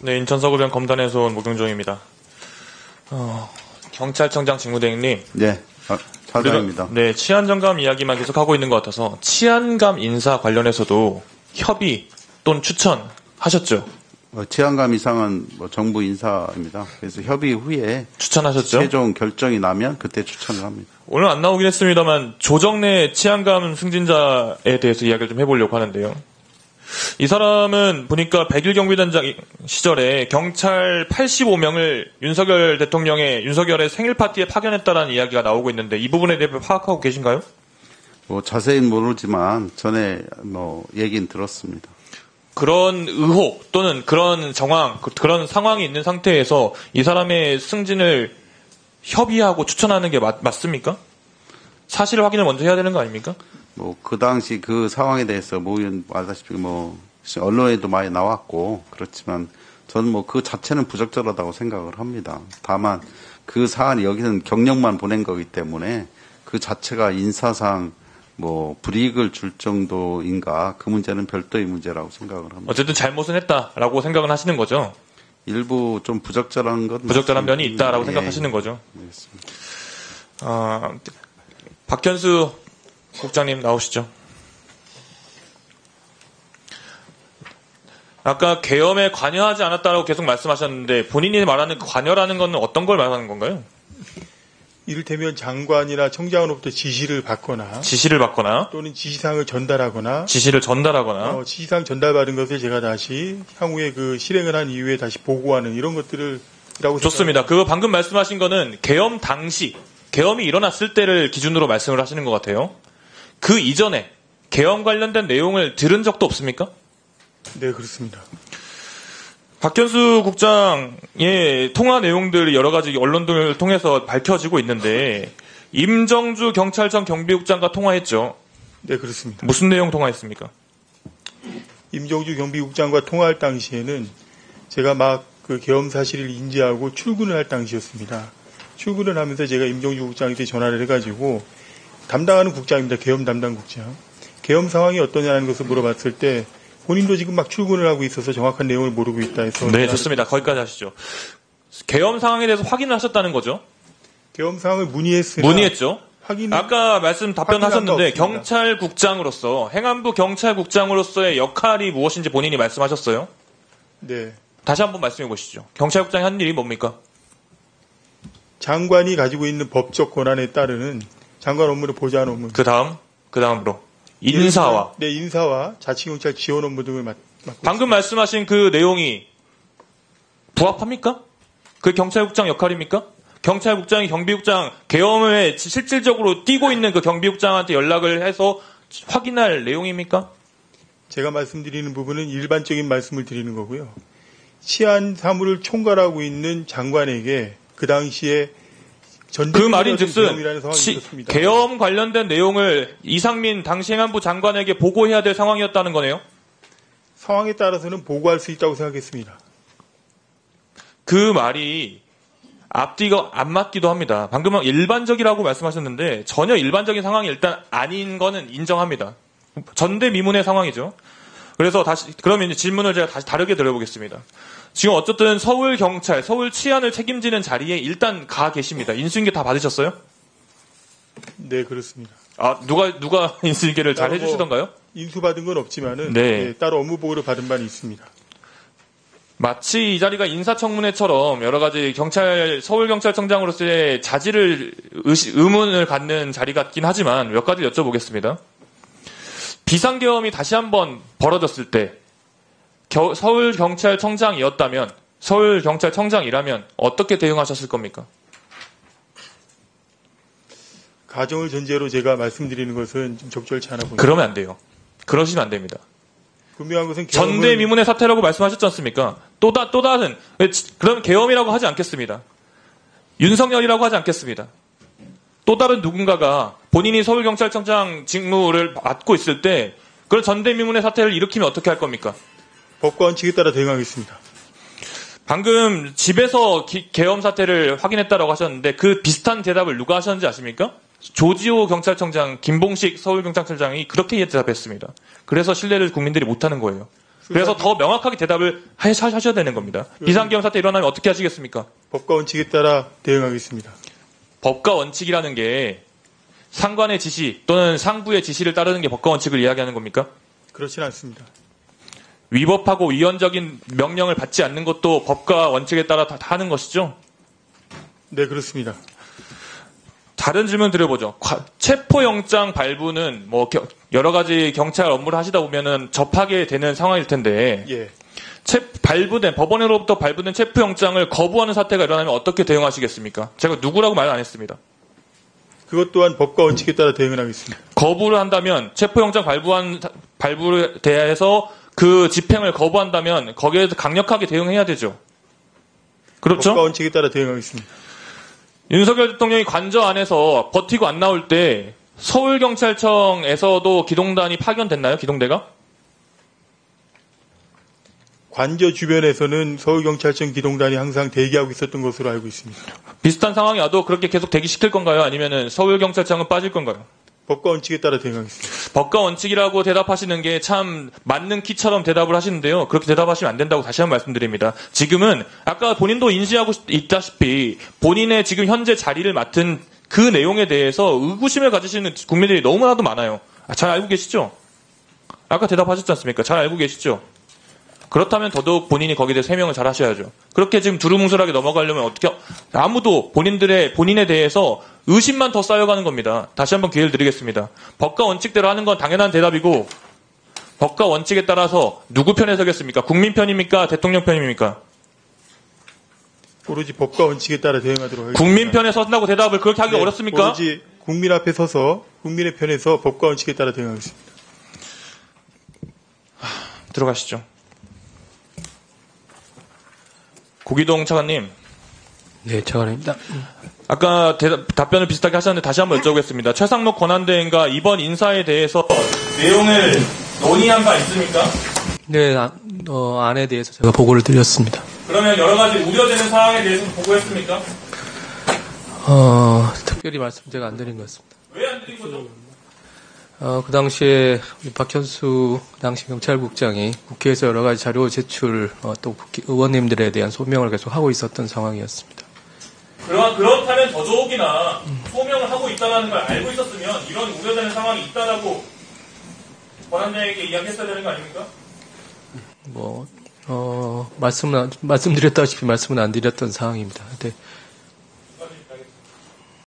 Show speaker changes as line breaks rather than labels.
네, 인천 서구병 검단에서 온 목용종입니다. 경찰청장 직무대행님.
네, 차장입니다.
네, 치안정감 이야기만 계속 하고 있는 것 같아서 치안감 인사 관련해서도 협의 또는 추천하셨죠?
치안감 이상은 정부 인사입니다. 그래서 협의 후에
추천하셨죠?
최종 결정이 나면 그때 추천을 합니다.
오늘 안 나오긴 했습니다만 조정래 치안감 승진자에 대해서 이야기를 좀 해보려고 하는데요. 이 사람은 보니까 100일 경비단장 시절에 경찰 85명을 윤석열의 생일 파티에 파견했다라는 이야기가 나오고 있는데 이 부분에 대해 파악하고 계신가요?
자세히는 모르지만 전에 얘기는 들었습니다.
그런 의혹 또는 그런 정황, 그런 상황이 있는 상태에서 이 사람의 승진을 협의하고 추천하는 게 맞습니까? 사실 확인을 먼저 해야 되는 거 아닙니까?
그 당시 그 상황에 대해서 알다시피 언론에도 많이 나왔고 그렇지만 저는 그 자체는 부적절하다고 생각을 합니다. 다만 그 사안이 여기서는 경력만 보낸 거기 때문에 그 자체가 인사상 불이익을 줄 정도인가 그 문제는 별도의 문제라고 생각을 합니다.
어쨌든 잘못은 했다라고 생각은 하시는 거죠?
일부 좀 부적절한
면이 있다라고 생각하시는 거죠?
알겠습니다.
박현수 국장님 나오시죠. 아까 계엄에 관여하지 않았다라고 계속 말씀하셨는데 본인이 말하는 관여라는 건 어떤 걸 말하는 건가요?
이를테면 장관이나 청장으로부터 지시를 받거나 또는 지시사항을 전달하거나 지시사항 전달받은 것을 제가 다시 향후에 그 실행을 한 이후에 다시 보고하는 이런 것들이라고
좋습니다. 그거 방금 말씀하신 거는 계엄 당시 계엄이 일어났을 때를 기준으로 말씀을 하시는 것 같아요. 그 이전에 계엄 관련된 내용을 들은 적도 없습니까?
네, 그렇습니다.
박현수 국장의 통화 내용들이 여러 가지 언론들을 통해서 밝혀지고 있는데 임정주 경찰청 경비국장과 통화했죠?
네, 그렇습니다.
무슨 내용 통화했습니까?
임정주 경비국장과 통화할 당시에는 제가 막 그 계엄 사실을 인지하고 출근을 할 당시였습니다. 출근을 하면서 제가 임정주 국장한테 전화를 해가지고 담당하는 국장입니다. 계엄 담당 국장. 계엄 상황이 어떠냐는 것을 물어봤을 때 본인도 지금 막 출근을 하고 있어서 정확한 내용을 모르고 있다 해서.
네, 좋습니다. 거기까지 하시죠. 계엄 상황에 대해서 확인을 하셨다는 거죠?
계엄 상황을 문의했으나.
문의했죠? 아까 답변하셨는데 경찰국장으로서 행안부 경찰국장으로서의 역할이 무엇인지 본인이 말씀하셨어요?
네.
다시 한번 말씀해 보시죠. 경찰국장이 한 일이 뭡니까?
장관이 가지고 있는 법적 권한에 따르는 장관 업무를 보좌하는 업무.
그 다음으로 인사와.
네, 인사와 자치경찰 지원 업무 등을 맡고
방금 있습니다. 말씀하신 그 내용이 부합합니까? 그 경찰국장 역할입니까? 경찰국장이 경비국장 계엄에 실질적으로 뛰고 있는 그 경비국장한테 연락을 해서 확인할 내용입니까?
제가 말씀드리는 부분은 일반적인 말씀을 드리는 거고요. 치안 사무를 총괄하고 있는 장관에게 그 당시에
그 말인즉슨 계엄 관련된 내용을 이상민 당시 행안부 장관에게 보고해야 될 상황이었다는 거네요.
상황에 따라서는 보고할 수 있다고 생각했습니다.
그 말이 앞뒤가 안 맞기도 합니다. 방금 일반적이라고 말씀하셨는데 전혀 일반적인 상황이 일단 아닌 거는 인정합니다. 전대미문의 상황이죠. 그래서 그러면 이제 질문을 제가 다시 다르게 드려보겠습니다. 지금 어쨌든 서울 경찰, 서울 치안을 책임지는 자리에 일단 가 계십니다. 인수인계 다 받으셨어요?
네, 그렇습니다.
누가 인수인계를 잘 해주시던가요?
인수받은 건 없지만은
네.
따로 업무 보고를 받은 바는 있습니다.
마치 이 자리가 인사청문회처럼 여러 가지 서울경찰청장으로서의 의문을 갖는 자리 같긴 하지만 몇 가지 여쭤보겠습니다. 비상계엄이 다시 한번 벌어졌을 때 서울경찰청장이라면 어떻게 대응하셨을 겁니까?
가정을 전제로 제가 말씀드리는 것은 좀 적절치 않아 보입니다.
그러면 안 돼요. 그러시면 안 됩니다.
분명한 것은
전대미문의 사태라고 말씀하셨지 않습니까? 또 다른 그럼 계엄이라고 하지 않겠습니다. 윤석열이라고 하지 않겠습니다. 또 다른 누군가가 본인이 서울경찰청장 직무를 맡고 있을 때 그런 전대미문의 사태를 일으키면 어떻게 할 겁니까?
법과 원칙에 따라 대응하겠습니다.
방금 집에서 계엄 사태를 확인했다라고 하셨는데 그 비슷한 대답을 누가 하셨는지 아십니까? 조지호 경찰청장, 김봉식 서울경찰청장이 그렇게 대답했습니다. 그래서 신뢰를 국민들이 못하는 거예요. 그래서 더 명확하게 대답을 하셔야 되는 겁니다. 비상계엄 사태 일어나면 어떻게 하시겠습니까?
법과 원칙에 따라 대응하겠습니다.
법과 원칙이라는 게 상관의 지시 또는 상부의 지시를 따르는 게 법과 원칙을 이야기하는 겁니까?
그렇지는 않습니다.
위법하고 위헌적인 명령을 받지 않는 것도 법과 원칙에 따라 다 하는 것이죠?
네, 그렇습니다.
다른 질문 드려보죠. 체포영장 발부는 뭐 여러 가지 경찰 업무를 하시다 보면은 접하게 되는 상황일 텐데
예.
발부된 법원으로부터 발부된 체포영장을 거부하는 사태가 일어나면 어떻게 대응하시겠습니까? 제가 누구라고 말 안 했습니다.
그것 또한 법과 원칙에 따라 대응을 하겠습니다.
거부를 한다면 체포영장 발부에 대해서 그 집행을 거부한다면 거기에 대해서 강력하게 대응해야 되죠. 그렇죠?
법과 원칙에 따라 대응하겠습니다.
윤석열 대통령이 관저 안에서 버티고 안 나올 때 서울경찰청에서도 기동단이 파견됐나요? 기동대가?
관저 주변에서는 서울경찰청 기동단이 항상 대기하고 있었던 것으로 알고 있습니다.
비슷한 상황이 와도 그렇게 계속 대기시킬 건가요? 아니면 서울경찰청은 빠질 건가요?
법과 원칙에 따라 대응하겠습니다.
법과 원칙이라고 대답하시는 게 참 맞는 키처럼 대답을 하시는데요. 그렇게 대답하시면 안 된다고 다시 한번 말씀드립니다. 지금은 아까 본인도 인지하고 있다시피 본인의 지금 현재 자리를 맡은 그 내용에 대해서 의구심을 가지시는 국민들이 너무나도 많아요. 잘 알고 계시죠? 아까 대답하셨지 않습니까? 잘 알고 계시죠? 그렇다면 더더욱 본인이 거기에 대해서 해명을 잘 하셔야죠. 그렇게 지금 두루뭉술하게 넘어가려면 어떻게, 아무도 본인에 대해서 의심만 더 쌓여가는 겁니다. 다시 한번 기회를 드리겠습니다. 법과 원칙대로 하는 건 당연한 대답이고, 법과 원칙에 따라서 누구 편에 서겠습니까? 국민 편입니까? 대통령 편입니까?
오로지 법과 원칙에 따라 대응하도록 하겠습니다.
국민 편에 서신다고 대답을 그렇게 하기
네,
어렵습니까?
오로지 국민 앞에 서서 국민의 편에서 법과 원칙에 따라 대응하겠습니다.
들어가시죠. 고기동 차관님.
네, 차관입니다.
아까 답변을 비슷하게 하셨는데 다시 한번 여쭤보겠습니다. 최상목 권한대행과 이번 인사에 대해서 내용을 논의한 바 있습니까?
네, 안에 대해서 제가 보고를 드렸습니다.
그러면 여러 가지 우려되는 사항에 대해서는 보고했습니까?
특별히 말씀 제가 안 드린 것 같습니다.
왜 안 드린 거죠?
그 당시에 박현수 당시 경찰국장이 국회에서 여러 가지 자료 제출, 또 의원님들에 대한 소명을 계속 하고 있었던 상황이었습니다.
그렇다면 더더욱이나 소명을 하고 있다는 걸 알고 있었으면 이런 우려되는 상황이 있다라고 권한대행에게 이야기했어야 되는 거 아닙니까?
말씀드렸다시피 말씀은 안 드렸던 상황입니다. 근데